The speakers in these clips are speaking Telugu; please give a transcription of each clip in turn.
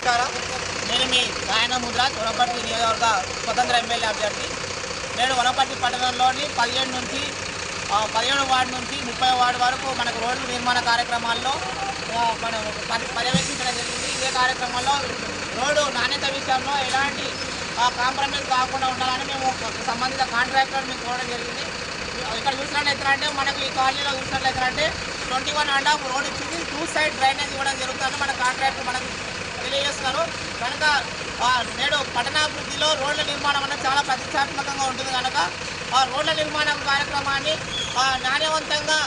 నమస్కారం. నేను మీ గాయన ముద్రాజ్, వనపర్తి నియోజకవర్గ స్వతంత్ర ఎమ్మెల్యే అభ్యర్థి. నేను వనపర్తి పట్టణంలోని 17 వార్డు నుంచి 30 వార్డు వరకు మనకు రోడ్లు నిర్మాణ కార్యక్రమాల్లో మనం పర్యవేక్షించడం జరిగింది. ఇదే కార్యక్రమంలో రోడ్డు నాణ్యత విషయంలో ఎలాంటి కాంప్రమైజ్ కాకుండా ఉండాలని మేము సంబంధిత కాంట్రాక్టర్ మేము కోరడం జరిగింది. ఇక్కడ చూసినట్లయితే మనకు ఈ కాలనీలో చూసినట్లయితే 21.5 రోడ్ ఇచ్చింది. 2 సైడ్ డ్రైనేజ్ ఇవ్వడం జరుగుతుంది. మన కాంట్రాక్టర్ మనకు తెలియజేస్తున్నారు. కనుక నేడు పట్టణాభివృద్ధిలో రోడ్ల నిర్మాణం అనేది చాలా ప్రతిష్టాత్మకంగా ఉంటుంది. కనుక ఆ రోడ్ల నిర్మాణ కార్యక్రమాన్ని నాణ్యవంతంగా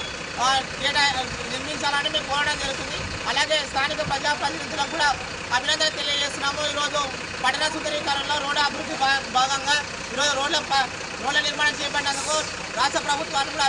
నిర్మించాలని మేము కోరడం జరుగుతుంది. అలాగే స్థానిక ప్రజాప్రతినిధులకు కూడా అభినందన తెలియజేస్తున్నాము. ఈరోజు పట్టణ సుందరీకరణలో రోడ్డు అభివృద్ధి భాగంగా ఈరోజు రోడ్ల నిర్మాణం చేపట్టినందుకు రాష్ట్ర ప్రభుత్వాన్ని కూడా